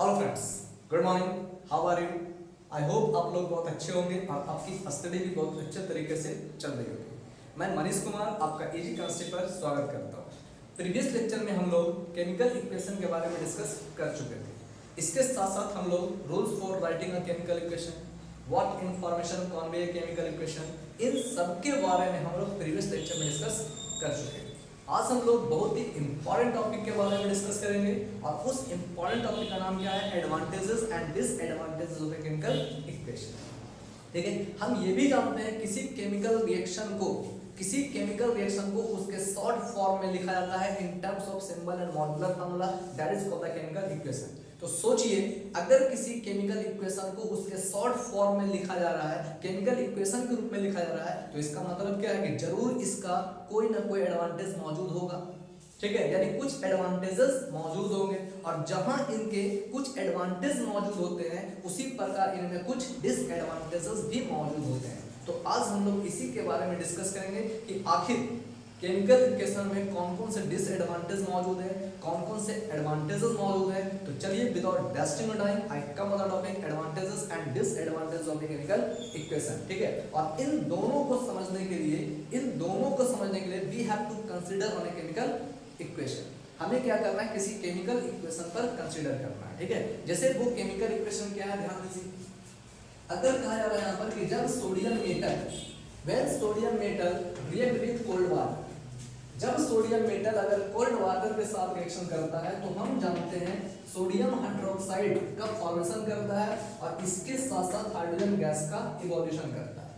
Hello friends, good morning, how are you. I hope आप लोग बहुत अच्छे होंगे और आपकी स्टडी भी बहुत अच्छे तरीके से चल रही होगी। मैं मनीष कुमार आपका इजी केमिस्ट्री पर स्वागत करता हूँ। प्रीवियस लेक्चर में हम लोग केमिकल इक्वेशन के बारे में डिस्कस कर चुके थे। इसके साथ साथ हम लोग rules for writing a chemical equation, what information convey a chemical equation, इन सब के बारे में हम लोग प्रीवियस लेक्चर में डिस्कस कर चुके हैं। आज हम लोग बहुत ही इंपॉर्टेंट टॉपिक के बारे में डिस्कस करेंगे और उस इंपॉर्टेंट टॉपिक का नाम क्या है, advantages and disadvantages of a chemical equation. ठीक है, हम ये भी जानते हैं किसी केमिकल रिएक्शन को उसके शॉर्ट फॉर्म में लिखा जाता है in terms of symbol and molecular formula, that is called the chemical equation. तो सोचिए, अगर किसी केमिकल इक्वेशन को उसके शॉर्ट फॉर्म में लिखा जा रहा है, केमिकल इक्वेशन के रूप में लिखा जा रहा है, तो इसका मतलब क्या है कि जरूर इसका कोई ना कोई एडवांटेज मौजूद होगा। ठीक है, यानी कुछ एडवांटेजेस मौजूद होंगे और जहां इनके कुछ एडवांटेज मौजूद होते हैं उसी प्रकार इनमें कुछ डिसएडवांटेजेस भी मौजूद होते हैं। तो आज हम लोग इसी के बारे में डिस्कस करेंगे कि आखिर केमिकल इक्वेशन में कौन कौन से डिसएडवांटेज मौजूद है, कौन कौन से एडवांटेजेस मौजूद है। तो चलिए without wasting time I come on the topic advantages and disadvantages of the chemical equation. ठीक है, और इन दोनों को समझने के लिए we have to consider on a chemical equation. हमें क्या करना है, किसी केमिकल इक्वेशन पर कंसीडर करना है। ठीक है, जैसे वो केमिकल इक्वेशन क्या है, ध्यान दीजिए। अगर कहा जा रहा है यहाँ पर कि जब sodium metal when sodium metal react with cold water, जब सोडियम मेटल अगर कोल्ड वाटर के साथ रिएक्शन करता है तो हम जानते हैं सोडियम हाइड्रोक्साइड का फॉर्मेशन करता है और इसके साथ साथ हाइड्रोजन गैस का इवोल्यूशन करता है।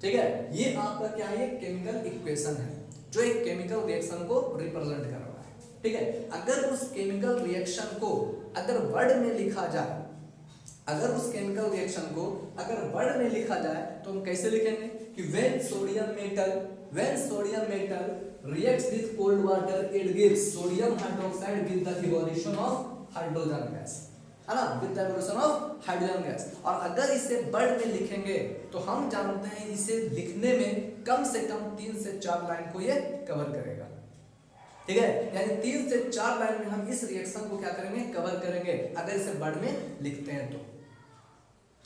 ठीक है, ये आपका क्या है, केमिकल इक्वेशन है जो एक केमिकल रिएक्शन को रिप्रेजेंट कर रहा है। ठीक है, अगर उस केमिकल रिएक्शन को अगर वर्ड में लिखा जाए, अगर उस केमिकल रिएक्शन को अगर वर्ड में लिखा जाए तो हम कैसे लिखेंगे कि when sodium metal reacts with cold water it gives sodium hydroxide with the evolution of hydrogen gas, है ना, with the evolution of hydrogen gas। और अगर इसे वर्ड में लिखेंगे तो हम जानते हैं इसे लिखने में कम से कम 3 से 4 लाइन को ये कवर करेगा। ठीक है, यानी 3 से 4 लाइन में हम इस रिएक्शन को क्या करेंगे, कवर करेंगे अगर इसे वर्ड में लिखते हैं तो।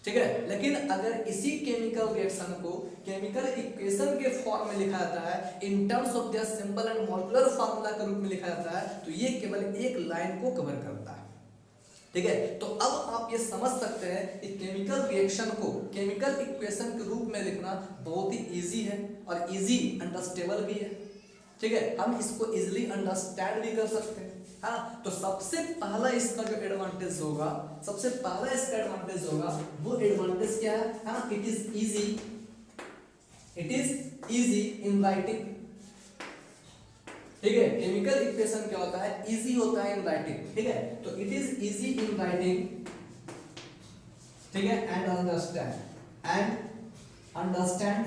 ठीक है, लेकिन अगर इसी केमिकल रिएक्शन को केमिकल इक्वेशन के फॉर्म में लिखा जाता है in terms of their symbol and molecular formula के रूप में लिखा जाता है तो ये केवल एक लाइन को कवर करता है। ठीक है, तो अब आप ये समझ सकते हैं कि केमिकल रिएक्शन को केमिकल इक्वेशन के रूप में लिखना बहुत ही इजी है और इजी अंडरस्टैंडेबल भी है। ठीक है, हम इसको इजीली अंडरस्टैंड भी कर सकते हैं, है ना। तो सबसे पहला इसका जो एडवांटेज होगा, वो एडवांटेज क्या है ना, it is easy in writing. ठीक है, केमिकल इक्वेशन क्या होता है, इजी होता है इन राइटिंग। ठीक है, तो it is easy in writing. ठीक है, एंड अंडरस्टैंड।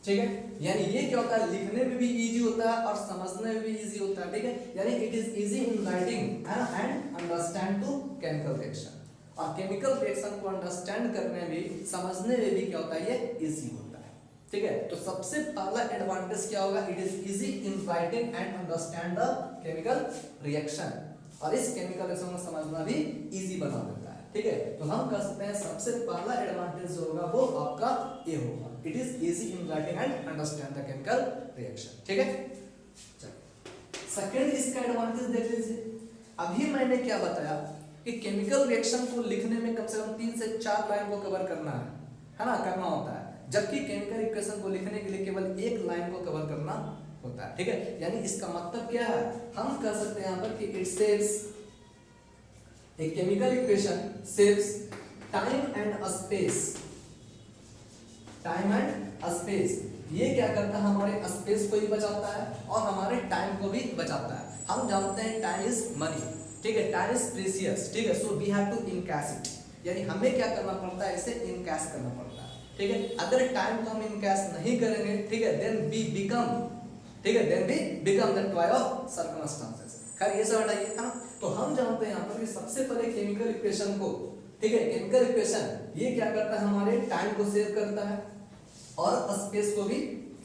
ठीक है, यानी ये क्या होता है, लिखने में भी इजी होता है और समझने में भी इजी होता है। ठीक है, यानी it is easy in writing and understand to chemical reaction. और केमिकल रिएक्शन को अंडरस्टैंड करने में, समझने में भी क्या होता है, ये इजी होता है। ठीक है, तो सबसे पहला एडवांटेज क्या होगा, it is easy in writing and understand the chemical reaction. और इस केमिकल रिएक्शन को समझना भी इजी बना देता है। ठीक है, तो हम कह सकते हैं सबसे पहला एडवांटेज जो होगा वो आपका ये होगा, it is easy in writing and understand the chemical reaction. ठीक है, सेकंड इसका एडवांटेज देख लीजिए। अभी मैंने क्या बताया कि केमिकल रिएक्शन को लिखने में कम से कम 3 से 4 लाइन को कवर करना है ना, करना होता है, जबकि केमिकल इक्वेशन को लिखने के लिए केवल एक लाइन को कवर करना होता है। ठीक है, यानी इसका मतलब क्या है, हम कह सकते हैं यहाँ पर कि it saves a chemical equation saves time and space। ये क्या करता है, हमारे स्पेस को भी बचाता है और हमारे टाइम को भी बचाता है। हम जानते हैं टाइम इज मनी। ठीक है, टाइम इज प्रीशियस। ठीक है, so we have to encash it, यानी हमें क्या करना पड़ता है, इसे इनकैश करना पड़ता है। ठीक है, अगर टाइम को हम इनकैश नहीं करेंगे, ठीक है, then we become the toy of circumstances. खैर ये सब हटाइए, है ना। तो हम जानते हैं यहाँ पर कि सबसे पहले केमिकल इक्वेशन को, ठीक है, केमिकल इक्वेशन ये क्या करता है, हमारे टाइम को सेव करता है और स्पेस को भी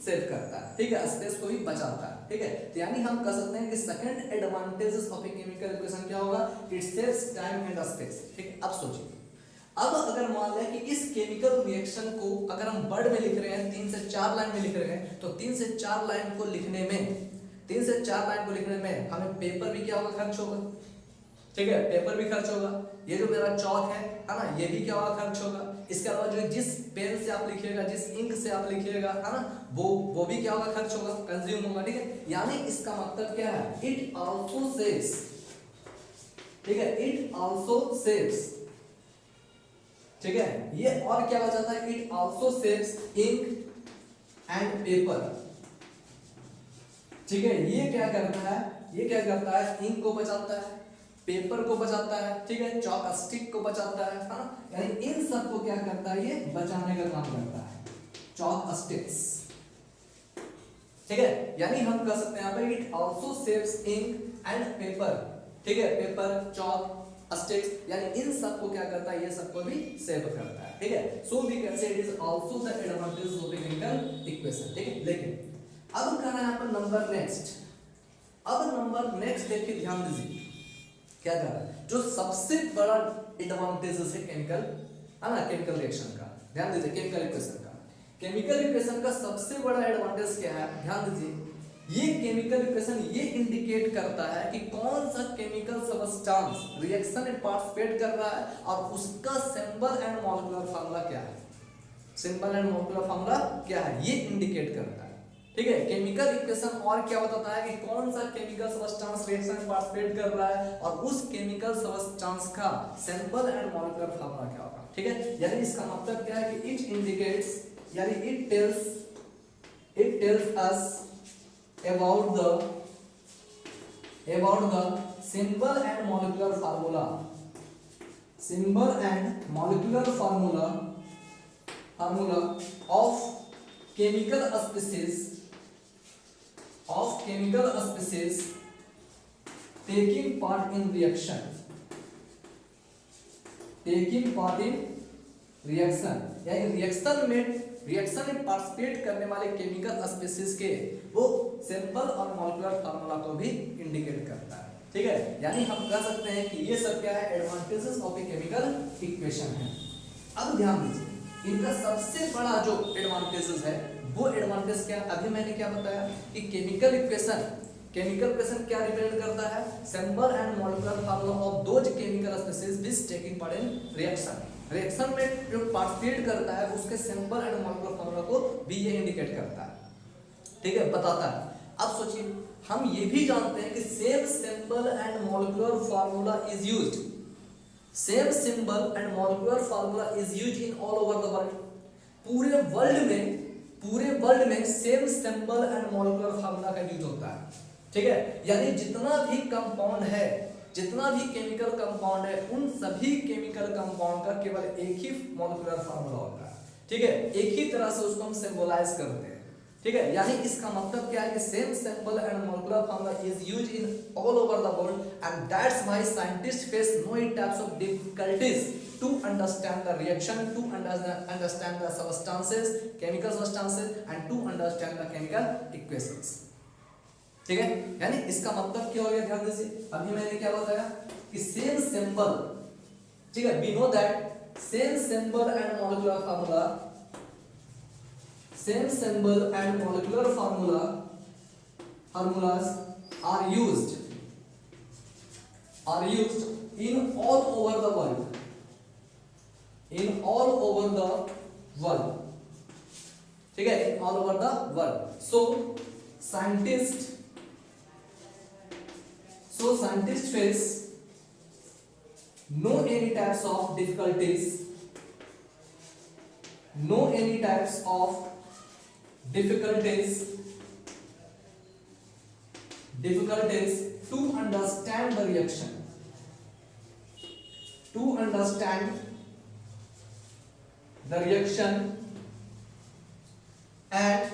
सेव करता है। ठीक है, स्पेस को भी बचाता है। ठीक है। तो यानी हम कह सकते हैं कि second advantages of a chemical equation क्या होगा, it saves time and space. ठीक है, अब सोचिए, अब अगर मान लें कि इस केमिकल रिएक्शन को अगर हम वर्ड में लिख रहे हैं, 3 से 4 लाइन में लिख रहे हैं, तो 3 से 4 लाइन को लिखने में, 3 से 4 लाइन को लिखने में हमें पेपर भी क्या होगा, खर्च होगा। ठीक है, पेपर भी खर्च होगा, ये जो मेरा चौक है ना, ये भी क्या होगा, खर्च होगा। इसके अलावा जो जिस पेन से आप लिखिएगा, जिस इंक से आप लिखिएगा, है ना, वो भी क्या होगा, खर्च होगा, कंज्यूम होगा। ठीक है, यानी इसका मतलब क्या है, इट आल्सो सेव्स, ठीक है, इट आल्सो सेव्स, ठीक है, ये और क्या बचाता है, it also saves ink and paper. ठीक है, ये क्या करता है, ये क्या करता है, इंक को बचाता है, पेपर को बचाता है, ठीक है, चॉक स्टिक को बचाता है, हाँ, यानी इन सब को क्या करता है, ये बचाने का काम करता है, चॉक स्टिक्स। ठीक है, यानी हम कह सकते हैं यहाँ पे it also saves ink and paper. ठीक है, पेपर, चॉक, स्टिक्स, यानी इन सब को क्या करता है, ये सबको भी सेव करता है। ठीक है, so we can say it is also the advantage of a chemical equation. ठीक है, लेकिन अब कहना है यहाँ पर नंबर नेक्स्ट, अब नंबर नेक्स्ट देखिए, ध्यान दीजिए क्या कर रहा है, जो सबसे बड़ा एडवांटेजेस है केमिकल, है ना, केमिकल रिएक्शन का, ध्यान दीजिए, केमिकल इक्वेशन का, केमिकल इक्वेशन का सबसे बड़ा एडवांटेज क्या है, ध्यान दीजिए, ये केमिकल इक्वेशन ये इंडिकेट करता है कि कौन सा केमिकल सबस्टेंस रिएक्शन में पार्टिसिपेट कर रहा है और उसका सिंबल एंड मॉलिक्यूलर फार्मूला क्या है, सिंबल एंड मॉलिक्यूलर फार्मूला क्या है, ये इंडिकेट करता है। ठीक है, केमिकल इक्वेशन और क्या बताता है कि कौन सा केमिकल सबस्टेंस रिएक्शन में पार्टिसिपेट कर रहा है और उस केमिकल सबस्टेंस का सिंबल एंड मॉलिक्यूलर फार्मूला क्या होगा। ठीक है, यानी इसका मतलब क्या है कि इट इंडिकेट्स, यानी it tells us about the symbol and molecular formula, symbol and molecular formula of chemical species taking part in reaction, यानी रिएक्शन में पार्टिसिपेट करने वाले केमिकल स्पीशीज के वो सिंबल और मॉलिक्यूलर फार्मूला को भी इंडिकेट करता है। ठीक है, यानी हम कह सकते हैं कि ये सब क्या है, advantages of a chemical equation है। अब ध्यान दीजिए, इनका सबसे बड़ा जो एडवांटेजेस है वो एडवांटेज क्या, अभी मैंने क्या बताया कि केमिकल इक्वेशन क्या रिप्रेजेंट करता है, symbol and molecular formula of those chemical species which taking part in reaction में जो पार्टिसिपेट करता है उसके सिंबल एंड मॉलिक्यूलर फार्मूला को भी ये इंडिकेट करता है। ठीक है, बताता है। अब सोचिए, हम ये भी जानते हैं कि same symbol and molecular formula is used, same symbol and molecular formula is used in all over the world. पूरे वर्ल्ड में same symbol and molecular formula का यूज होता है। ठीक है, यानी जितना भी कंपाउंड है, जितना भी केमिकल कंपाउंड है, उन सभी केमिकल कंपाउंड का केवल एक ही मॉलिक्यूलर फार्मूला होता है। ठीक है, एक ही तरह से उसको हम सिंबलाइज करते हैं। ठीक है, यानी इसका मतलब क्या है कि same symbol and molecular formula is used in all over the world and that's why scientist face no types of difficulties to understand the reaction, to understand the substances, chemical substances and to understand the chemical equations. ठीक है, यानी इसका मतलब क्या हो गया, ध्यान दीजिए, अभी मैंने क्या बताया कि सेम सिंबल, ठीक है, we know that same symbol and molecular formula, same symbol and molecular formulas are used in all over the world, ठीक है, in all over the world. So scientists face no any types of difficulties to understand the reaction, and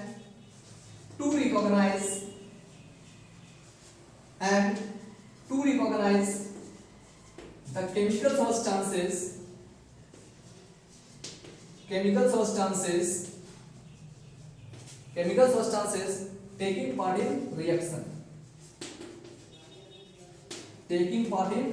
to recognize the chemical substances taking part in reaction, taking part in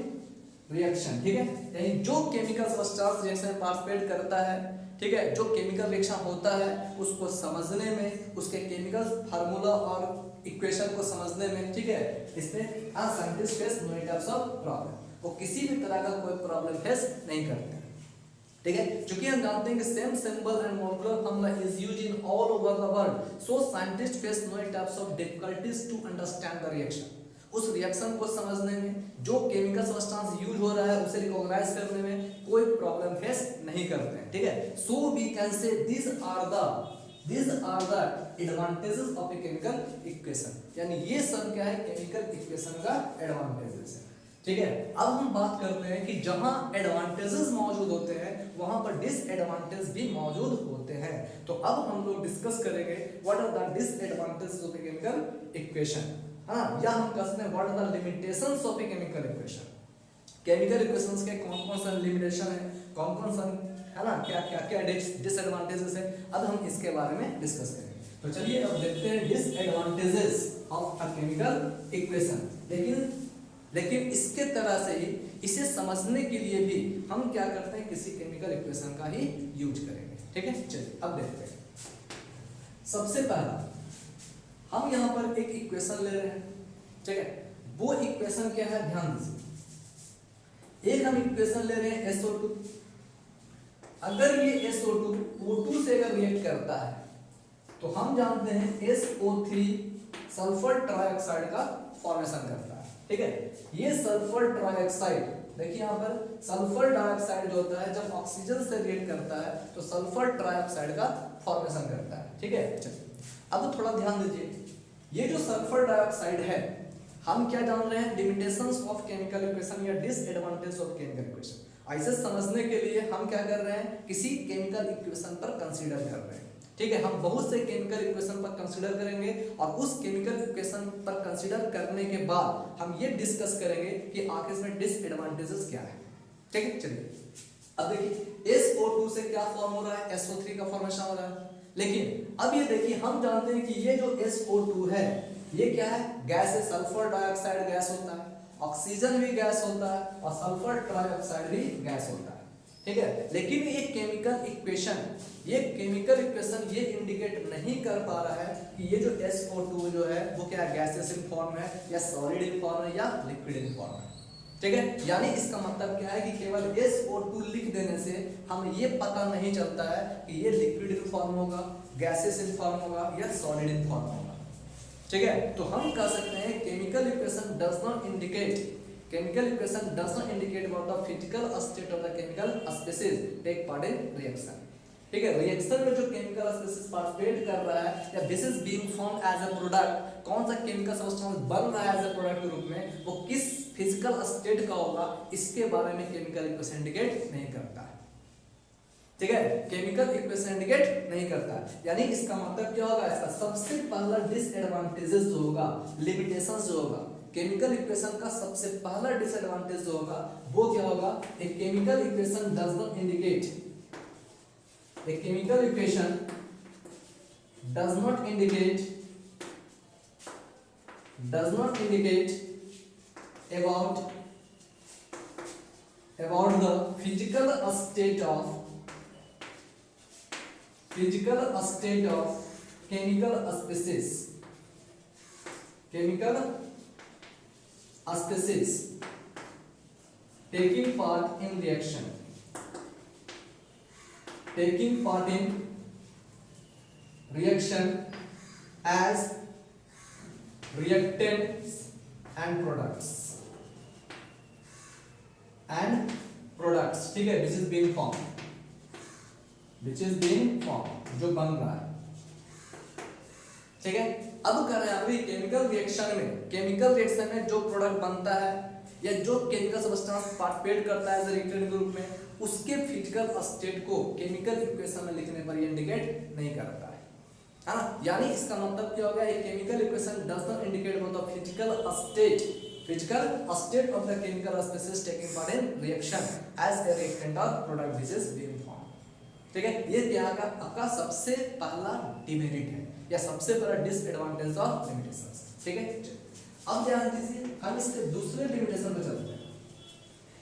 reaction, ठीक है, यानी जो chemical substance reaction में participate करता है, ठीक है, जो केमिकल रिएक्शन होता है उसको समझने में, उसके केमिकल फार्मूला और इक्वेशन को समझने में, ठीक है, इसमें scientist face no types of problem, वो किसी भी तरह का कोई प्रॉब्लम फेस नहीं करते हैं, ठीक है, क्योंकि हम जानते हैं कि same symbol and molecular formula is used in all over the world, so scientist face no types of difficulties to understand the reaction, उस रिएक्शन को समझने में, जो केमिकल सब्सटेंस यूज हो रहा है उसे रिकॉग्नाइज करने में कोई प्रॉब्लम फेस नहीं करते हैं, ठीक है, so we can say these are the advantages of a chemical equation, यानी ये सब क्या है, केमिकल इक्वेशन का एडवांटेजेस है, ठीक है। अब हम बात करते हैं कि जहां एडवांटेजेस मौजूद होते हैं वहां पर डिसएडवांटेज भी मौजूद होते हैं, तो अब हम लोग डिस्कस करेंगे what are the disadvantages of a chemical equation, हाँ, या हम कह सकते हैं what are the limitations of a chemical equation, chemical equations के कौन-कौन सा लिमिटेशन है, कौन-कौन सा है ना, क्या डिसएडवांटेजेस है, अब हम इसके बारे में डिस्कस करेंगे। तो चलिए अब देखते हैं disadvantages of a chemical equation, लेकिन इसके तरह से ही इसे समझने के लिए भी हम क्या करते हैं, किसी केमिकल इक्वेशन का ही यूज करेंगे, ठीक है। चलिए अब देखते हैं, सबसे पहला हम यहाँ पर एक इक्वेशन ले रहे हैं, ठीक है, वो इक्वेशन क्या है, ध्यान दीजिए, एक हम इक्वेशन ले रहे हैं SO2, अगर ये SO2 O2 से अगर रिएक्ट करता है तो हम जानते हैं SO3 सल्फर ट्राइऑक्साइड का फॉर्मेशन करता है, ठीक है, ये सल्फर ट्राइऑक्साइड देखिए यहाँ पर सल्फर डाइऑक्साइड जो होता है जब ऑक्सीजन से रिएक्ट करता है तो सल्फर ट्राइऑक्साइड का फॉर्मेशन करता है, ठीक है। चलिए अब थोड़ा ध्यान दीजिए, ये जो सल्फर डाइऑक्साइड है हम क्या जान रहे हैं, लिमिटेशंस ऑफ केमिकल इक्वेशन या डिसएडवांटेज ऑफ केमिकल इक्वेशन, ऐसे समझने के लिए हम क्या कर रहे हैं, किसी केमिकल इक्वेशन पर कंसीडर कर रहे हैं, ठीक है, हम बहुत से केमिकल इक्वेशन पर कंसीडर करेंगे और उस केमिकल इक्वेशन पर कंसीडर करने के बाद हम ये डिस्कस करेंगे कि आखिर इसमें डिसएडवांटेजेस क्या है, ठीक है। चलिए अब देखिए SO2 से क्या फॉर्म हो रहा है, SO3 का फॉर्मेशन हो रहा है, लेकिन अब ये देखिए हम जानते हैं कि ये जो SO2 है ये क्या है, गैस है, सल्फर डाइऑक्साइड गैस होता है, ऑक्सीजन भी गैस होता है और सल्फर ट्राइऑक्साइड भी गैस होता है, ठीक है, लेकिन ये केमिकल इक्वेशन ये इंडिकेट नहीं कर पा रहा है कि ये जो SO2 जो है वो क्या गैसेस इन फॉर्म है या सॉलिड इन फॉर्म है या लिक्विड इन फॉर्म है, ठीक है, यानी इसका मतलब क्या है कि केवल SO2 लिख देने से हम ये पता नहीं चलता है कि ये लिक्विड इन फॉर्म होगा, गैसेस इन फॉर्म होगा या सॉलिड इन फॉर्म होगा, ठीक है। तो हम कह सकते हैं chemical equation does not indicate about the physical state of the chemical species take part in reaction, ठीक है, रिएक्शन में जो केमिकल स्पीशीज पार्टिसिपेट कर रहा है या this is being formed as a product, कौन सा केमिकल सब्सटेंस बन रहा है एज अ प्रोडक्ट के रूप में, वो किस फिजिकल स्टेट का होगा, इसके बारे में केमिकल इक्वेशन इंडिकेट नहीं करता है, ठीक है, केमिकल इक्वेशन इंडिकेट नहीं करता, यानी इसका मतलब क्या होगा, इसका सबसे पहला डिसएडवांटेजेस जो होगा, लिमिटेशंस जो होगा, केमिकल इक्वेशन का सबसे पहला डिसएडवांटेज जो होगा वो क्या होगा, ए chemical equation does not indicate about the physical state of chemical species taking part in reaction as reactants and products, ठीक है, which is being formed, जो बन रहा है, ठीक है। अब कर रहे हैं अभी केमिकल रिएक्शन में जो प्रोडक्ट बनता है या जो केमिकल सब्सटेंस पार्टिसिपेट करता है एज अ रिएक्टेंट के रूप में, उसके फिजिकल स्टेट को केमिकल इक्वेशन में लिखने पर ये इंडिकेट नहीं करता है ना, यानी इसका मतलब क्या हो गया, chemical equation does not indicate about the physical state of the chemical species taking part in reaction as a reactant और product which is being formed, ठीक है, ये क्या का आपका सबसे पहला डिमेरिट है या सबसे बड़ा डिसएडवांटेज ऑफ लिमिटेशंस। ठीक है, अब ध्यान दीजिए हम इसके दूसरे लिमिटेशन पे चलते हैं।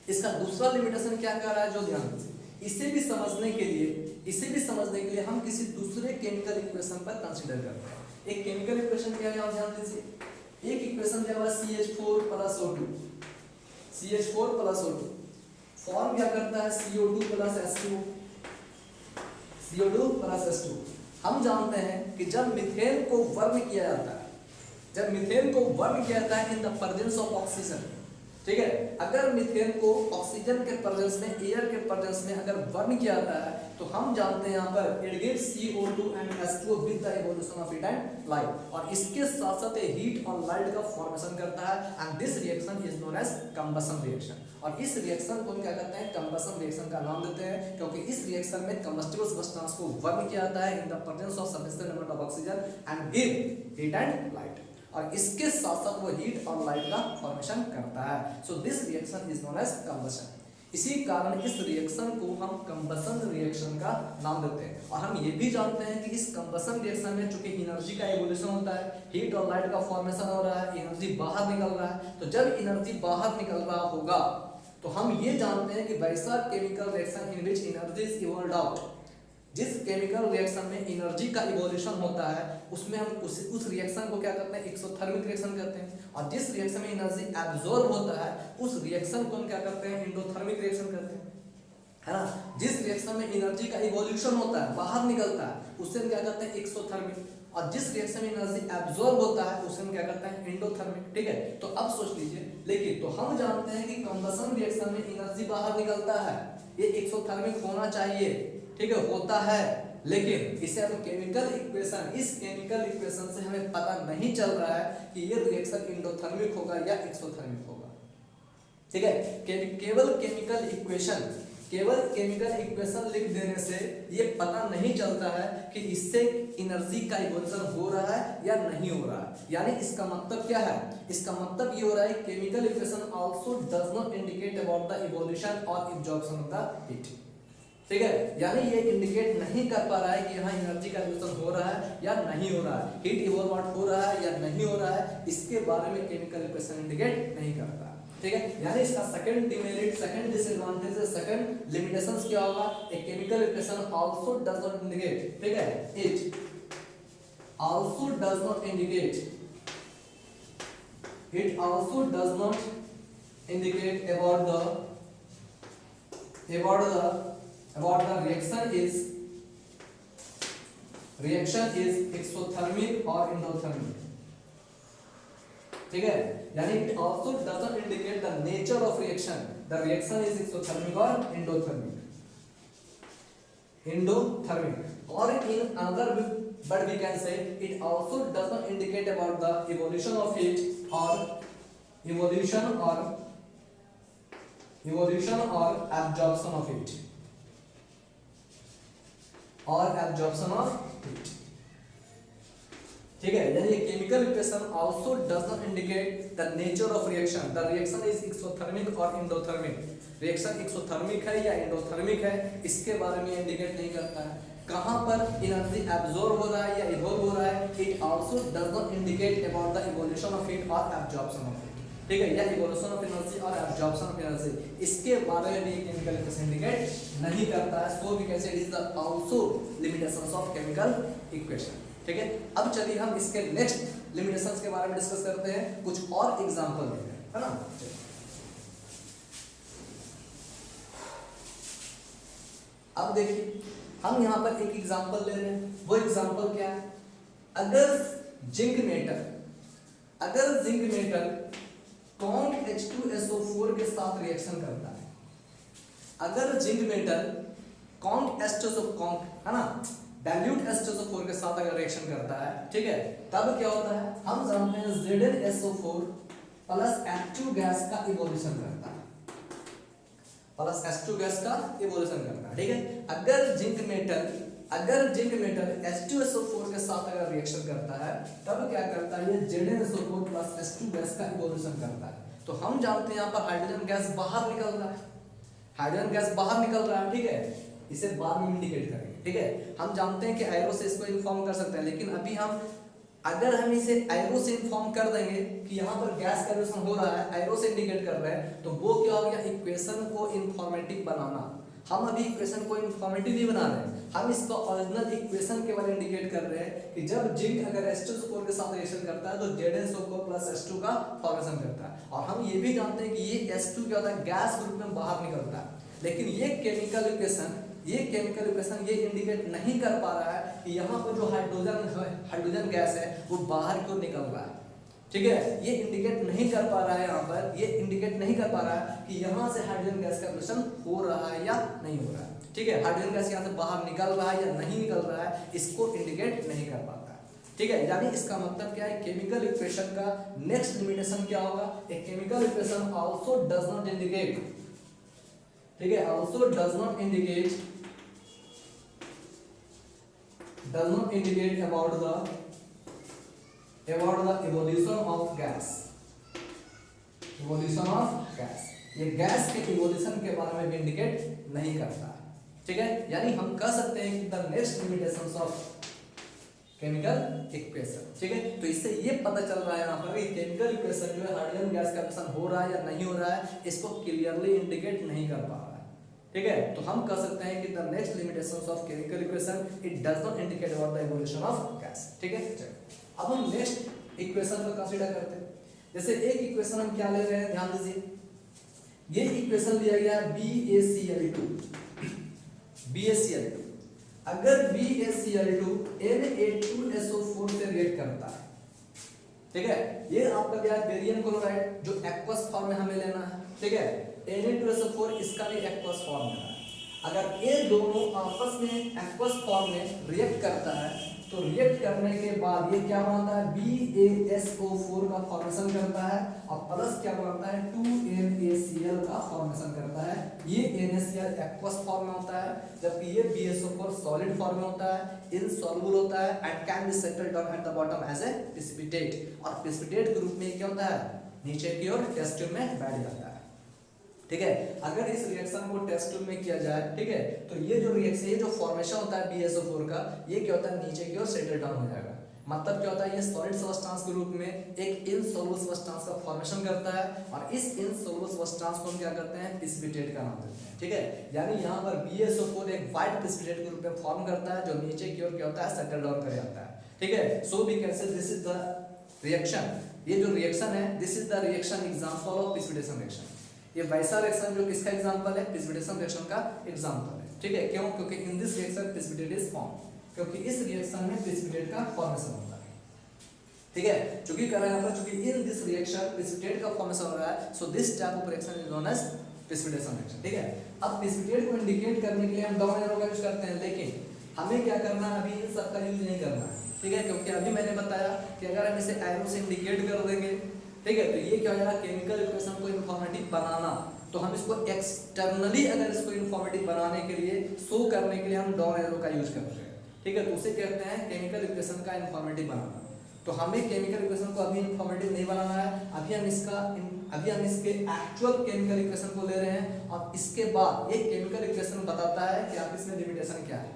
इसका दूसरा लिमिटेशन क्या कह रहा है, जो ध्यान दीजिए, इसे भी समझने के लिए हम किसी दूसरे केमिकल इक्वेशन पर कंसीडर करते हैं। एक केमिकल इक्वेशन क्या है, आप ध्यान दीजिए, एक इक्वेशन क्या है CH4 plus O2, CH4 plus O2 form क्या करता है CO2 plus H2, CO2 plus H2। हम जानते हैं कि जब मीथेन को बर्न किया जाता है इन द प्रेजेंस ऑफ ऑक्सीजन, ठीक है, अगर मीथेन को ऑक्सीजन के प्रेजेंस में, एयर के प्रेजेंस में अगर बर्न किया जाता है तो हम जानते हैं यहाँ पर it gives CO2 and H2 with the evolution of heat and light, और इसके साथ साथ हीट और लाइट का फॉर्मेशन करता है and this reaction is known as combustion reaction. और इस रिएक्शन को हम क्या कहते हैं, कंबशन रिएक्शन का नाम देते हैं, क्योंकि इस रिएक्शन में कंबस्टिबल सब्सटेंस को बर्न किया जाता है इन the presence of sufficient amount of oxygen and give heat and light, और इसके साथ साथ वो हीट और लाइट का फॉर्मेशन करता है। So this reaction is known as combustion. इसी कारण इस रिएक्शन को हम कंबशन रिएक्शन का नाम देते हैं। और हम ये भी जानते हैं कि इस कंबशन रिएक्शन में चूंकि एनर्जी का इवोल्यूशन होता है, हीट और लाइट का फॉर्मेशन हो रहा है, एनर्जी बाहर निकल रहा है, तो जब एनर्जी बाहर निकल रहा होगा तो हम ये जानते हैं कि वैसा chemical reaction in which energy is evolved out, जिस केमिकल रिएक्शन में एनर्जी का इवोल्यूशन होता है उसमें हम उस रिएक्शन को क्या करते हैं, एक्सोथर्मिक रिएक्शन करते हैं, और जिस रिएक्शन में एनर्जी एब्जॉर्ब होता है उस रिएक्शन को हम क्या करते हैं, एंडोथर्मिक रिएक्शन करते हैं, है ना। जिस रिएक्शन में एनर्जी का इवोल्यूशन होता है, बाहर निकलता है, उससे हम क्या करते हैं, एक्सोथर्मिक, और जिस रिएक्शन में एनर्जी एब्जॉर्ब होता है उसे हम क्या करते हैं, एंडोथर्मिक। ठीक है, तो अब सोच लीजिए, लेकिन तो हम जानते हैं कि कंबशन रिएक्शन में एनर्जी बाहर निकलता है, ये एक्सोथर्मिक होना चाहिए, ठीक है, होता है, लेकिन इसे हम केमिकल इक्वेशन, इस केमिकल इक्वेशन से हमें पता नहीं चल रहा है कि ये रिएक्शन एंडोथर्मिक होगा या एक्सोथर्मिक होगा। ठीक है, केवल केमिकल इक्वेशन लिख देने से ये पता नहीं चलता है कि इससे एनर्जी का इवोल्यूशन हो रहा है या नहीं हो रहा है। यानी इसका मतलब क्या है, इसका मतलब ये हो रहा है chemical equation also does not indicate about the evolution और एब्जॉर्प्शन ऑफ द हीट। ठीक है, यानी ये इंडिकेट नहीं कर पा रहा है कि यहाँ एनर्जी का इवोल्यूशन हो रहा है या नहीं हो रहा है, हीट इवॉल्व हो रहा है या नहीं हो रहा है, इसके बारे में केमिकल इक्वेशन इंडिकेट नहीं करता। ठीक है, यानी इसका second demerit, second disadvantage, second limitations क्या होगा, ए chemical equation also does not indicate, ठीक है, it also does not indicate, it also does not indicate about the reaction is exothermic or endothermic। ठीक है, यानी it also doesn't indicate the nature of reaction, the reaction is exothermic or endothermic, or in another but we can say it also does not indicate about the evolution of heat or evolution or absorption of heat ठीक है, यानी chemical equation also does not indicate the nature of reaction, the reaction is exothermic और endothermic, reaction exothermic है या endothermic है इसके बारे में इंडिकेट नहीं करता है। कहां पर एनर्जी एब्जॉर्ब हो रहा है या इवॉल्व हो रहा है, it also does not indicate about the evolution of heat और एब्जॉर्प्शन ऑफ हीट। ठीक है, या इवोल्यूशन ऑफ एनर्जी और एब्जॉर्प्शन ऑफ एनर्जी, इसके बारे में भी केमिकल इक्वेशन इंडिकेट नहीं करता है। So we can say it is the also limitations of chemical equation. ठीक है, अब चलिए हम इसके नेक्स्ट लिमिटेशंस के बारे में डिस्कस करते हैं, कुछ और एग्जांपल लेते हैं, है ना। अब देखिए हम यहाँ पर एक एग्जांपल ले रहे हैं, वो एग्जांपल क्या है, अगर जिंक मेटल कॉन्क H2SO4 के साथ रिएक्शन करता है, अगर जिंक मेटल कॉन्क H2SO4 है ना, डाइल्यूट H2SO4 के साथ अगर रिएक्शन करता है, ठीक है, तब क्या होता है, हम जानते हैं ZnSO4 प्लस H2 गैस का इवोल्यूशन करता है, प्लस H2 गैस का इवोल्यूशन करता है। ठीक है, अगर जिंक मेटल H2SO4 के साथ अगर रिएक्शन करता है तब क्या करता है, ये ZnSO4 प्लस H2 गैस का इवोल्यूशन करता है। तो हम जानते हैं यहाँ पर हाइड्रोजन गैस बाहर निकल रहा है, ठीक है, इसे बाद में इंडिकेट करेंगे, ठीक है। हम जानते हैं कि एरो से इसको इन्फॉर्म कर सकते हैं, लेकिन अभी हम अगर हम इसे एरो से इन्फॉर्म कर देंगे कि यहाँ पर गैस का रिएक्शन हो रहा है, एरो से इंडिकेट कर रहे हैं, तो वो क्या हो गया, इक्वेशन को इंफॉर्मेटिव बनाना। हम अभी इक्वेशन को इंफॉर्मेटिव नहीं बना रहे हैं, हम इसको ओरिजिनल इक्वेशन के बारे में इंडिकेट कर रहे हैं कि जब जिंक अगर H2SO4 के साथ रिएक्शन करता है तो ZnSO4 प्लस H2 का फॉर्मेशन करता है। और हम ये भी जानते हैं कि ये H2 क्या होता है, गैस ग्रुप में बाहर निकलता है। लेकिन ये केमिकल इक्वेशन ये इंडिकेट नहीं कर पा रहा है कि यहाँ पर जो हाइड्रोजन गैस है वो बाहर क्यों निकल रहा है, ठीक है। ये इंडिकेट नहीं कर पा रहा है, यहाँ पर ये इंडिकेट नहीं कर पा रहा है कि यहाँ से हाइड्रोजन गैस का रिएक्शन हो रहा है या नहीं हो रहा है, ठीक है। हाइड्रोजन गैस यहाँ से बाहर निकल रहा है या नहीं निकल रहा है, इसको इंडिकेट नहीं कर पाता है, ठीक है। यानी इसका मतलब क्या है, केमिकल इक्वेशन का नेक्स्ट लिमिटेशन क्या होगा, ए chemical equation also does not indicate, ठीक है, also does not indicate about the evolution of gas, ये गैस के इवोल्यूशन के बारे में भी इंडिकेट नहीं करता है, ठीक है। यानी हम कह सकते हैं कि the next limitations of chemical equation, ठीक है। तो इससे ये पता चल रहा है यहाँ पर कि केमिकल इक्वेशन जो है हाइड्रोजन गैस का रिएक्शन हो रहा है या नहीं हो रहा है, इसको क्लियरली इंडिकेट नहीं कर पा रहा है, ठीक है। तो हम कह सकते हैं कि the next limitations of chemical equation it does not indicate about the evolution of gas, ठीक है। अब हम नेक्स्ट इक्वेशन को कंसीडर करते हैं। जैसे एक इक्वेशन हम क्या ले रहे हैं, ध्यान दीजिए, ये इक्वेशन दिया गया है BaCl2। अगर BaCl2 Na2SO4 से रिएक्ट करता है, ठीक है, ये आपका क्या है, बेरियम क्लोराइड जो एक्वस फॉर्म में हमें लेना है, ठीक है। Na2SO4 इसका भी एक्वस फॉर्म में है। अगर ये दोनों आपस में एक्वस फॉर्म में रिएक्ट करता है तो रिएक्ट करने के बाद ये क्या बनाता है, BaSO4 का फॉर्मेशन करता है और प्लस क्या बनाता है, 2NaCl का फॉर्मेशन करता है। ये NaCl एक्वस फॉर्म में होता है, जबकि ये BaSO4 सॉलिड फॉर्म में होता है, इनसॉल्युबल होता है and can be settled down at the bottom as a precipitate. और प्रेसिपिटेट ग्रुप में क्या होता है, नीचे की ओर टेस्ट ट्यूब में बैठ जाता है, ठीक है। अगर इस रिएक्शन को टेस्ट ट्यूब में किया जाए, ठीक है, तो ये जो रिएक्शन, ये जो फॉर्मेशन होता है BaSO4 का, ये क्या होता है, नीचे की ओर सेटल डाउन हो जाएगा। मतलब क्या होता है, ये सॉलिड सब्सटेंस के रूप में एक इनसॉल्युबल सब्सटेंस का फॉर्मेशन करता है और इस इनसॉल्युबल सब्सटेंस को हम क्या करते हैं, प्रेसिपिटेट का नाम देते हैं, ठीक है। यानी यहाँ पर BaSO4 एक व्हाइट प्रेसिपिटेट के रूप में फॉर्म करता है जो नीचे की ओर क्या होता है, सेटल डाउन कर जाता है, ठीक है। So we can say this is the reaction, ये जो रिएक्शन है, this is the reaction example of precipitation reaction. ये वैसा रिएक्शन जो किसका एग्जांपल है, प्रेसिपिटेशन रिएक्शन का एग्जांपल है, ठीक है। क्यों, क्योंकि इन this reaction precipitate is form, क्योंकि इस रिएक्शन में प्रेसिपिटेट का फॉर्मेशन होता है, ठीक है। चूंकि कर रहे हैं यहाँ पर, चूंकि इन दिस रिएक्शन प्रेसिपिटेट का फॉर्मेशन हो रहा है, so this type of reaction is known as precipitation reaction, ठीक है। अब प्रेसिपिटेट को इंडिकेट करने के लिए हम डाउन एरो का यूज करते हैं, लेकिन हमें क्या करना है, अभी इन सब का यूज नहीं करना है, ठीक है। क्योंकि अभी मैंने बताया कि अगर हम इसे एरो से इंडिकेट कर देंगे, ठीक है, तो ये क्या हो जाएगा, केमिकल इक्वेशन को इंफॉर्मेटिव बनाना। तो हम इसको एक्सटर्नली अगर इसको इंफॉर्मेटिव बनाने के लिए, शो करने के लिए हम डाउन एरो का यूज करते हैं, ठीक है। तो उसे कहते हैं केमिकल इक्वेशन का इंफॉर्मेटिव बनाना। तो हमें केमिकल इक्वेशन को अभी इंफॉर्मेटिव नहीं बनाना है, अभी हम इसके एक्चुअल केमिकल इक्वेशन को ले रहे हैं और इसके बाद ये केमिकल इक्वेशन बताता है कि आप इसमें लिमिटेशन क्या है,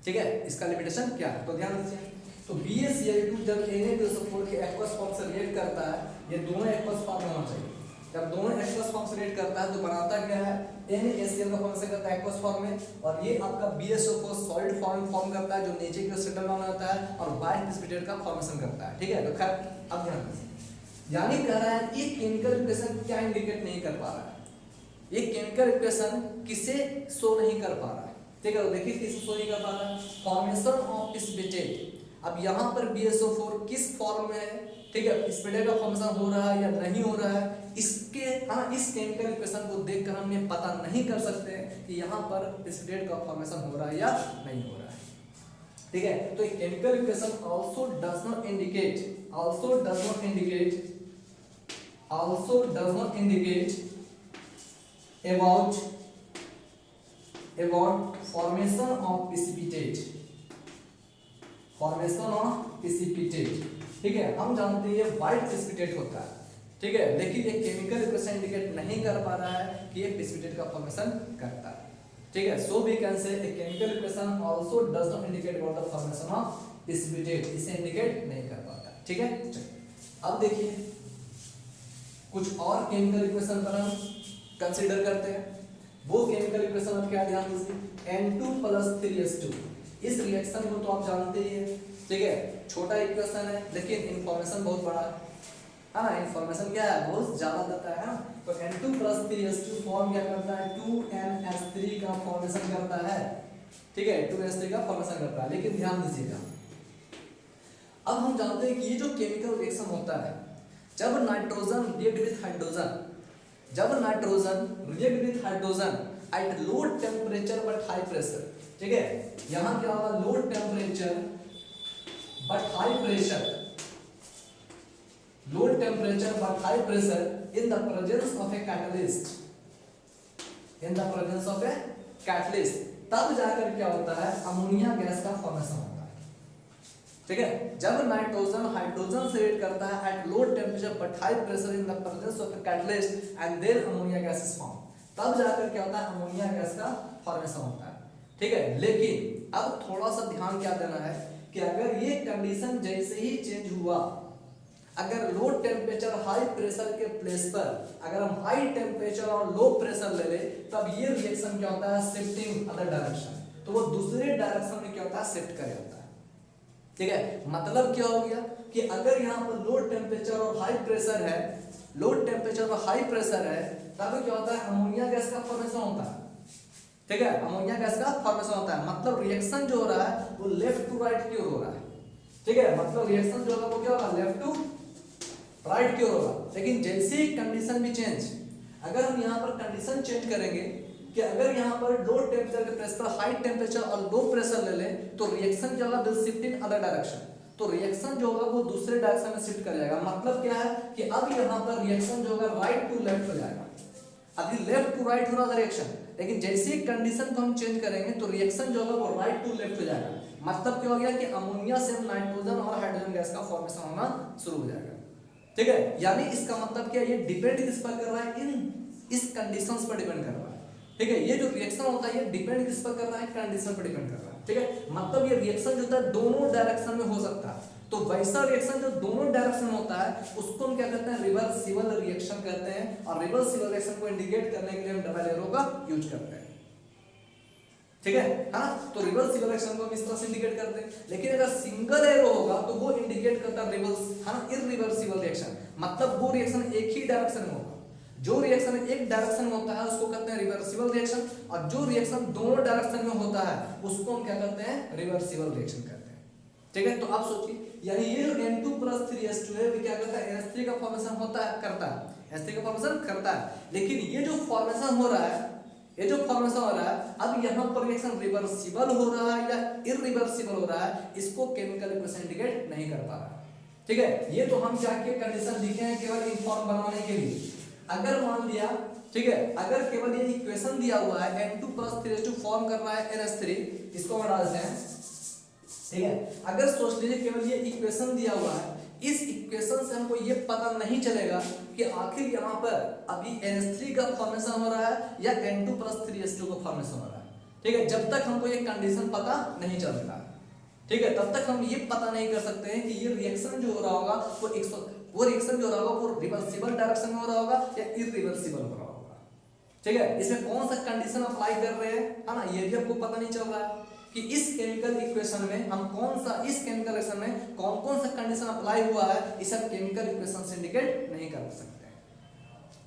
ठीक है, इसका लिमिटेशन क्या है। तो ध्यान दीजिए, तो BaCl2 जब Na2SO4 के एक्वस फॉर्म से रिएक्ट करता है, ये दोनों एक्वस फॉर्म में होना चाहिए। जब दोनों एक्वस फॉर्म से रिएक्ट करता है तो बनाता क्या है, NaCl का फॉर्मेशन करता है एक्वस फॉर्म में, और ये आपका BaSO4 सॉलिड फॉर्म में फॉर्म करता है जो नीचे की ओर सेटल डाउन होता है और व्हाइट प्रेसिपिटेट का फॉर्मेशन करता है, ठीक है। तो खैर अब ध्यान दीजिए, यानी कह रहा है ये केमिकल इक्वेशन क्या इंडिकेट नहीं कर पा रहा है, ये केमिकल इक्वेशन किसे शो नहीं कर पा रहा है, ठीक है। तो देखिए किसे शो नहीं कर पा रहा है, फॉर्मेशन ऑफ प्रेसिपिटेट। अब यहाँ पर BaSO4 किस फॉर्म में है, ठीक है, प्रेसिपिटेट का फॉर्मेशन हो रहा है या नहीं हो रहा है, इसके इस केमिकल इक्वेशन को देखकर हम ये पता नहीं कर सकते कि यहाँ पर प्रेसिपिटेट का फॉर्मेशन हो रहा है या नहीं हो रहा है, ठीक है। तो chemical equation also does not indicate about formation of precipitate, ठीक है। हम जानते हैं ये व्हाइट प्रेसिपिटेट होता है, ठीक है, लेकिन ये केमिकल इक्वेशन इंडिकेट नहीं कर पा रहा है कि ये प्रेसिपिटेट का फॉर्मेशन करता है, ठीक है, so we can say a chemical equation also does not indicate about the formation of precipitate, इसे इंडिकेट नहीं कर पाता। ठीक है, अब देखिए कुछ और केमिकल इक्वेशन पर हम कंसीडर करते हैं। वो केमिकल इक्वेशन आप क्या ध्यान दीजिए, N2 + 3H2। इस रिएक्शन को तो आप जानते ही हैं, ठीक है, छोटा इक्वेशन है लेकिन इंफॉर्मेशन बहुत बड़ा है ना। इंफॉर्मेशन क्या है, बहुत ज्यादा देता है ना। तो N2 + 3H2 फॉर्म क्या करता है, 2NH3 का फॉर्मेशन करता है। ठीक है, 2NH3 का फॉर्मेशन करता है। लेकिन ध्यान दीजिएगा, अब हम जानते हैं कि ये जो केमिकल रिएक्शन होता है, जब नाइट्रोजन रिएक्ट विद हाइड्रोजन, जब nitrogen react with hydrogen eight low temperature but high pressure, ठीक है, यहां क्या होगा, लो temperature but high pressure, low temperature but high pressure in the presence of a catalyst, in the presence of a catalyst, तब जाकर क्या होता है, अमोनिया गैस का फॉर्मेशन होता है। ठीक है, जब नाइट्रोजन हाइड्रोजन से रिएक्ट करता है at low temperature but high pressure in the presence of the catalyst and then ammonia gas is form, तब जाकर क्या होता है, अमोनिया गैस का फॉर्मेशन होता है। ठीक है, लेकिन अब थोड़ा सा ध्यान क्या देना है कि अगर ये कंडीशन जैसे ही चेंज हुआ, अगर लो टेम्परेचर हाई प्रेशर के प्लेस पर अगर हम हाई टेम्परेचर और लो प्रेशर ले ले, तब ये रिएक्शन क्या होता है, शिफ्टिंग अदर डायरेक्शन, तो वो दूसरे डायरेक्शन में क्या होता है, शिफ्ट कर जाता है। ठीक है, मतलब क्या हो गया कि अगर यहाँ पर लो टेम्परेचर और हाई प्रेशर है, लो टेम्परेचर और हाई प्रेशर है, तब क्या होता है, अमोनिया गैस का फॉर्मेशन होता है। ठीक है, अमोनिया गैस का फॉर्मेशन होता है, मतलब रिएक्शन जो हो रहा है वो लेफ्ट टू राइट की ओर हो रहा है। ठीक है, मतलब रिएक्शन जो होगा वो क्या होगा, लेफ्ट टू राइट की ओर होगा। लेकिन जैसे ही कंडीशन भी चेंज, अगर हम यहाँ पर कंडीशन चेंज करेंगे कि अगर यहाँ पर लो टेम्परेचर के प्लेस पर हाई टेम्परेचर और लो प्रेशर ले लें, तो रिएक्शन जो होगा will shift in other direction, तो रिएक्शन जो होगा वो दूसरे डायरेक्शन में शिफ्ट कर जाएगा। मतलब क्या है कि अब यहाँ पर रिएक्शन जो होगा राइट टू लेफ्ट हो जाएगा। अभी लेफ्ट टू राइट हो रहा था रिएक्शन, लेकिन जैसे ही कंडीशन को हम चेंज करेंगे तो रिएक्शन जो होगा वो राइट टू लेफ्ट हो जाएगा। मतलब क्या हो गया कि अमोनिया से नाइट्रोजन और हाइड्रोजन गैस का फॉर्मेशन होना शुरू हो जाएगा। ठीक है, यानी इसका मतलब क्या, ये डिपेंड किस पर कर रहा है, इन इस कंडीशंस पर डिपेंड कर रहा है। ठीक है, ये जो रिएक्शन होता है ये डिपेंड किस पर कर रहा है, कंडीशन पर डिपेंड कर रहा है। ठीक है, मतलब ये रिएक्शन जो होता है दोनों डायरेक्शन में हो सकता है, तो वैसा रिएक्शन जो दोनों डायरेक्शन में होता है उसको हम क्या कहते हैं, रिवर्सिबल रिएक्शन कहते हैं। और रिवर्सिबल रिएक्शन को इंडिकेट करने के लिए हम डबल एरो का यूज करते हैं। ठीक है ना, तो रिवर्सिबल रिएक्शन को हम इस तरह से इंडिकेट करते हैं। लेकिन अगर सिंगल एरो होगा तो वो इंडिकेट करता है रिवर्स, है ना, इररिवर्सिबल रिएक्शन, मतलब वो रिएक्शन एक ही डायरेक्शन में होगा। जो रिएक्शन एक डायरेक्शन में होता है उसको कहते हैं रिवर्सिबल रिएक्शन, और जो रिएक्शन दोनों डायरेक्शन में होता है उसको हम क्या कहते हैं, रिवर्सिबल रिएक्शन कहते हैं। ठीक है, तो आप सोचिए, यानी ये जो N2 + 3H2 है वो क्या करता है, NH3 का फॉर्मेशन होता है, करता है, NH3 का फॉर्मेशन करता है। लेकिन ये जो फॉर्मेशन हो रहा है, ये जो फॉर्मेशन हो रहा है, अब यहाँ पर रिएक्शन रिवर्सिबल हो रहा है या इररिवर्सिबल हो रहा है, इसको केमिकल इक्वेशन इंडिकेट नहीं कर पा रहा। ठीक है, ये तो हम क्या के कंडीशन लिखे हैं केवल इनफॉर्म बनाने के लिए। अगर मान लिया, ठीक है, अगर केवल ये इक्वेशन दिया हुआ है N2 + 3H2 फॉर्म कर रहा है NH3, इसको हम डालते हैं। ठीक है, अगर सोच लीजिए केवल ये इक्वेशन दिया हुआ है, इस इक्वेशन से हमको ये पता नहीं चलेगा कि आखिर यहाँ पर अभी NH3 का फॉर्मेशन हो रहा है या N2 + 3H2 का फॉर्मेशन हो रहा है। ठीक है, जब तक हमको ये कंडीशन पता नहीं चलता, ठीक है, तब तक हम ये पता नहीं कर सकते हैं कि ये रिएक्शन जो हो रहा होगा वो रिएक्शन जो हो रहा होगा वो रिवर्सिबल डायरेक्शन में हो रहा होगा या इररिवर्सिबल हो रहा होगा। ठीक है, इसमें कौन सा कंडीशन अप्लाई कर रहे हैं, है ना, ये भी आपको पता नहीं चल रहा है कि इस केमिकल इक्वेशन में हम कौन सा, इस केमिकल रिएक्शन में कौन कौन सा कंडीशन अप्लाई हुआ है, इसे हम केमिकल इक्वेशन से इंडिकेट नहीं कर सकते।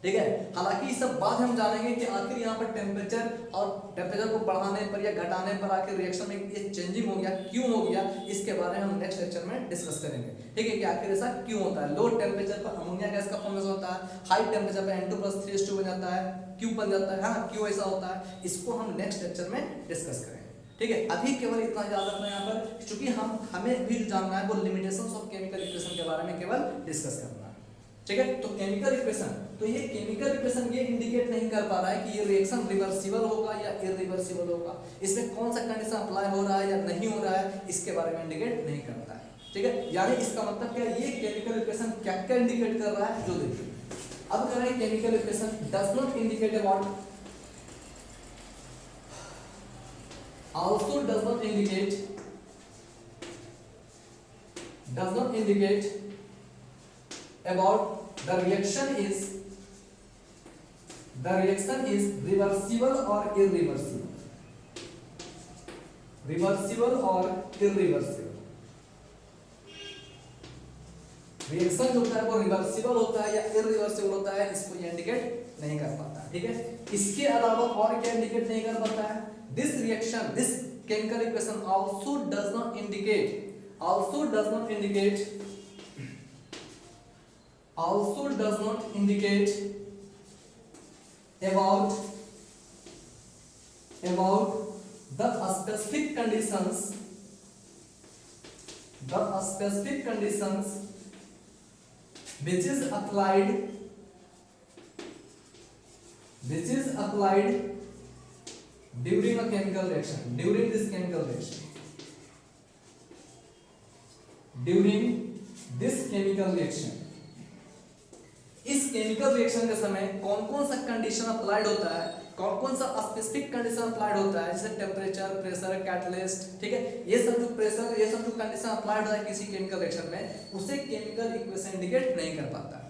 ठीक है, हालांकि इस सब बाद हम जानेंगे कि आखिर यहाँ पर टेम्परेचर को बढ़ाने पर या घटाने पर आखिर रिएक्शन में ये चेंजिंग हो गया, क्यों हो गया, इसके बारे में हम नेक्स्ट लेक्चर में डिस्कस करेंगे। ठीक है, कि आखिर ऐसा क्यों होता है, लो टेम्परेचर पर अमोनिया गैस का फॉर्मेशन होता है, हाई टेम्परेचर पर N2 + 3H2 बन जाता है, क्यों बन जाता है ना, क्यों ऐसा होता है, इसको हम नेक्स्ट लेक्चर में डिस्कस करेंगे। ठीक है, अभी केवल इतना याद रखना है यहाँ पर, क्योंकि हमें भी जानना है वो लिमिटेशंस ऑफ केमिकल इक्वेशन के बारे में केवल डिस्कस करना है। ठीक है, तो केमिकल इक्वेशन, तो ये केमिकल इक्वेशन ये इंडिकेट नहीं कर पा रहा है कि ये रिएक्शन रिवर्सिबल होगा या इररिवर्सिबल होगा, इसमें कौन सा कंडीशन अप्लाई हो रहा है या नहीं हो रहा है, इसके बारे में इंडिकेट नहीं करता है। ठीक है, यानी इसका मतलब क्या, ये केमिकल इक्वेशन क्या क्या इंडिकेट कर रहा है, जो देखिए अब कर रहे हैं, chemical equation does not indicate about also does not indicate about the reaction is reversible or irreversible. Reversible or irreversible. Reaction जो होता है वो रिवर्सिबल होता है या इररिवर्सिबल होता है, इसको ये इंडिकेट नहीं कर पाता, ठीक है। इसके अलावा और क्या इंडिकेट नहीं कर पाता है? This reaction, this chemical equation also does not indicate about the specific conditions which is applied during a chemical reaction, during this chemical reaction. इस केमिकल रिएक्शन के समय कौन कौन सा कंडीशन अप्लाइड होता है, कौन कौन सा स्पेसिफिक कंडीशन अप्लाइड होता है, जैसे टेम्परेचर, प्रेशर, कैटलिस्ट, ठीक है। ये सब जो प्रेशर, ये सब जो कंडीशन अप्लाइड होता है किसी केमिकल रिएक्शन में, उसे केमिकल इक्वेशन इंडिकेट नहीं कर पाता है,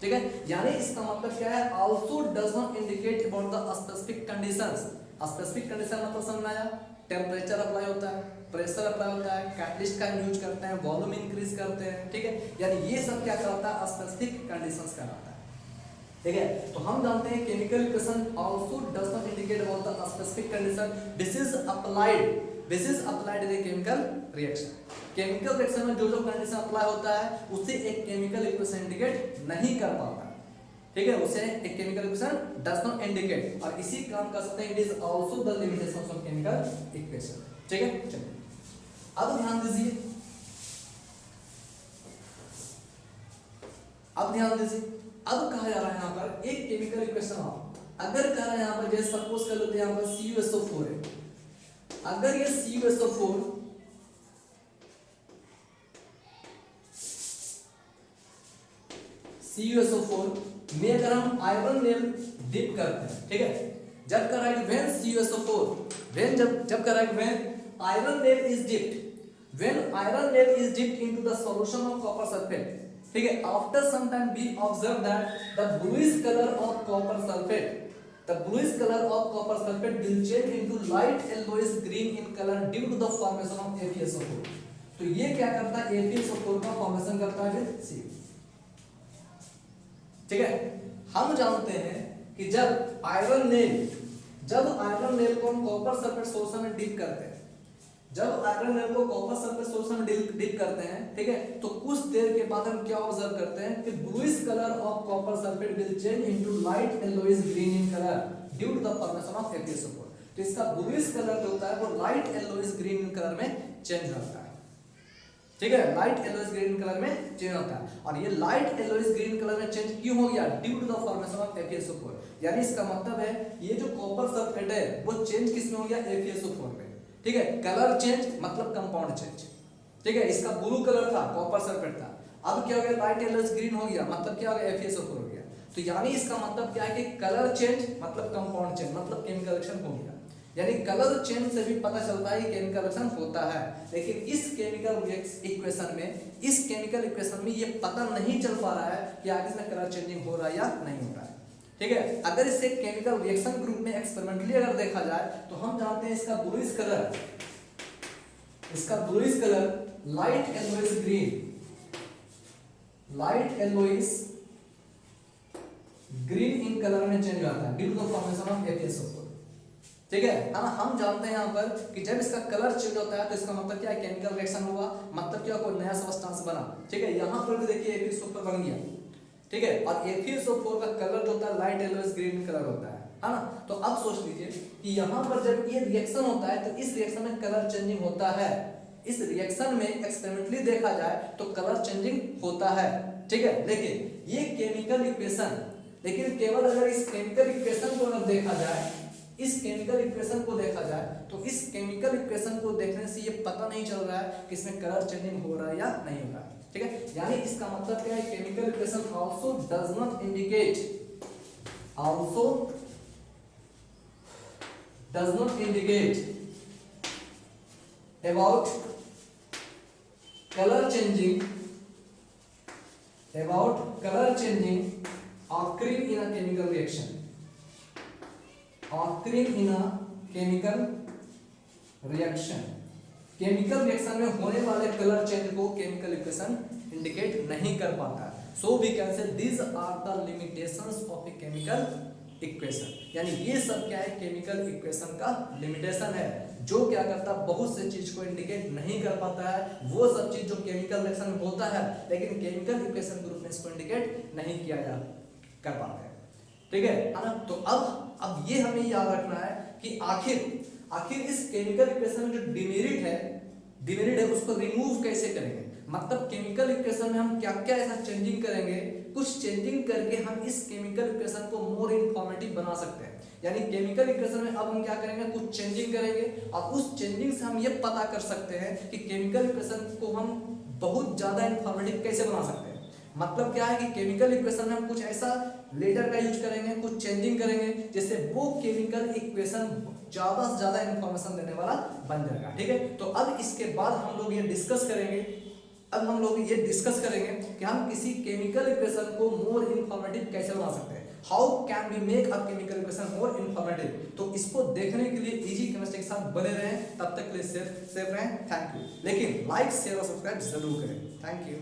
ठीक है। यानी इसका मतलब क्या है? Also does not indicate about the specific conditions. Specific condition मतलब समझ आया? टेम्परेचर अप्लाई होता है, प्रेशर अप्लाई होता है, कैटलिस्ट का यूज करते हैं, वॉल्यूम इंक्रीज करते हैं, ठीक है। यानी ये सब क्या कराता है? स्पेसिफिक कंडीशंस कराता है, ठीक है। तो हम जानते हैं chemical equation also does not indicate about the specific condition, this is applied in a chemical reaction. Chemical reaction में जो जो कंडीशन अप्लाई होता है उसे एक केमिकल इक्वेशन इंडिकेट नहीं कर पाता, ठीक है। उसे एक chemical equation does not indicate, और इसी काम कर सकते हैं, it is also the limitations of chemical equation, ठीक है। चलिए अब ध्यान दीजिए, अब कहा जा रहा है यहाँ पर एक केमिकल इक्वेशन ऑफ, अगर कह रहा है यहाँ पर, जैसे सपोज कर लेते हैं यहाँ पर CuSO4 है, अगर ये CuSO4 में अगर हम आयरन नेल डिप करते हैं, ठीक है, जब कर रहा है व्हेन CuSO4 जब कर रहा है when iron nail is dipped into the solution of copper sulphate, ठीक है। After some time we observe that the bluish colour of copper sulphate will change into light yellowish green in colour due to the formation of FeSO4। तो ये क्या करता है? FeSO4 का formation करता है विद C, ठीक है। हम जानते हैं कि जब आयरन नेल को हम कॉपर सल्फेट सॉल्यूशन में डिप करते हैं, ठीक है, तो कुछ देर के बाद हम क्या ऑब्जर्व करते हैं कि bluish colour of copper sulphate will change into light yellowish green in colour due to the formation of FeSO4। तो इसका ब्लूइश कलर जो होता है वो light yellowish green in colour में चेंज होता है, ठीक है। लाइट येलोइश ग्रीन कलर में चेंज होता है, और ये लाइट येलोइश ग्रीन कलर में चेंज क्यों हो गया? Due to the formation of FeSO4। यानी इसका मतलब है ये जो कॉपर सल्फेट है वो चेंज किसमें हो गया? FeSO4 में, ठीक है। कलर चेंज मतलब कंपाउंड चेंज, ठीक है। इसका ब्लू कलर था, कॉपर सल्फेट था, अब क्या हो गया? लाइट येलोइश ग्रीन हो गया, मतलब क्या हो गया? FeSO4 हो गया। तो यानी इसका मतलब क्या है कि कलर चेंज मतलब कंपाउंड चेंज मतलब केमिकल रिएक्शन हो गया। यानी कलर चेंज से भी पता चलता है कि केमिकल रिएक्शन होता है, लेकिन इस केमिकल इक्वेशन में ये पता नहीं चल पा रहा है कि आगे इसमें कलर चेंजिंग हो रहा है या नहीं हो रहा है, ठीक है। अगर इसे केमिकल रिएक्शन ग्रुप में एक्सपेरिमेंटली अगर देखा जाए तो हम जानते हैं इसका bluish colour light yellowish green in colour में चेंज होता है due to the formation of FeSO4, ठीक है ना। हम जानते हैं यहाँ पर कि जब इसका कलर चेंज होता है तो इसका मतलब क्या है? केमिकल रिएक्शन हुआ, मतलब क्या? कोई नया सब्सटेंस बना, ठीक है। यहाँ पर भी देखिए FeSO4 बन गया, ठीक है, और FeSO4 का कलर जो होता है लाइट येलोइश ग्रीन कलर होता है ना। तो अब सोच लीजिए कि यहाँ पर जब ये रिएक्शन होता है तो इस रिएक्शन में कलर चेंजिंग होता है, इस रिएक्शन में एक्सपेरिमेंटली देखा जाए तो कलर चेंजिंग होता है, ठीक है। लेकिन ये केमिकल इक्वेशन, लेकिन केवल अगर इस केमिकल इक्वेशन को अगर देखा जाए, इस केमिकल इक्वेशन को देखा जाए तो इस केमिकल इक्वेशन को देखने से ये पता नहीं चल रहा है कि इसमें कलर चेंजिंग हो रहा है या नहीं हो रहा है, ठीक है। यानी इसका मतलब क्या है? Chemical equation also does not indicate about color changing occurring in a chemical reaction, chemical reaction में होने वाले कलर चेंज को केमिकल इक्वेशन इंडिकेट नहीं कर पाता है। So we can say these are the limitations of a chemical equation, यानी ये सब क्या है, केमिकल इक्वेशन का लिमिटेशन है, जो क्या करता है, बहुत से चीज को इंडिकेट नहीं कर पाता है, वो सब चीज जो केमिकल रिएक्शन में होता है लेकिन केमिकल इक्वेशन के रूप में इसको इंडिकेट नहीं किया जा कर पाता है। ठीक है ना। तो अब ये हमें याद रखना है कि आखिर इस केमिकल इक्वेशन में जो डिमेरिट है उसको रिमूव कैसे करेंगे, मतलब केमिकल इक्वेशन में हम क्या क्या ऐसा चेंजिंग करेंगे, कुछ चेंजिंग करके हम इस केमिकल इक्वेशन को मोर इंफॉर्मेटिव बना सकते हैं। यानी केमिकल इक्वेशन में अब हम क्या करेंगे, कुछ चेंजिंग करेंगे और उस चेंजिंग से हम ये पता कर सकते हैं कि केमिकल इक्वेशन को हम बहुत ज्यादा इंफॉर्मेटिव कैसे बना सकते हैं। मतलब क्या है कि केमिकल इक्वेशन में हम कुछ ऐसा लेटर का यूज करेंगे, कुछ चेंजिंग करेंगे जिससे वो केमिकल इक्वेशन ज्यादा से ज्यादा इंफॉर्मेशन देने वाला बन जाएगा। ठीक है, तो अब इसके बाद हम लोग ये डिस्कस करेंगे कि हम किसी केमिकल इक्वेशन को मोर इंफॉर्मेटिव कैसे बना सकते हैं, how can we make a chemical equation more informative. तो इसको देखने के लिए इजी केमिस्ट्री के साथ बने रहें, तब तक के लिए सेफ रहें। Thank you. लेकिन लाइक शेयर और सब्सक्राइब जरूर करें। Thank you.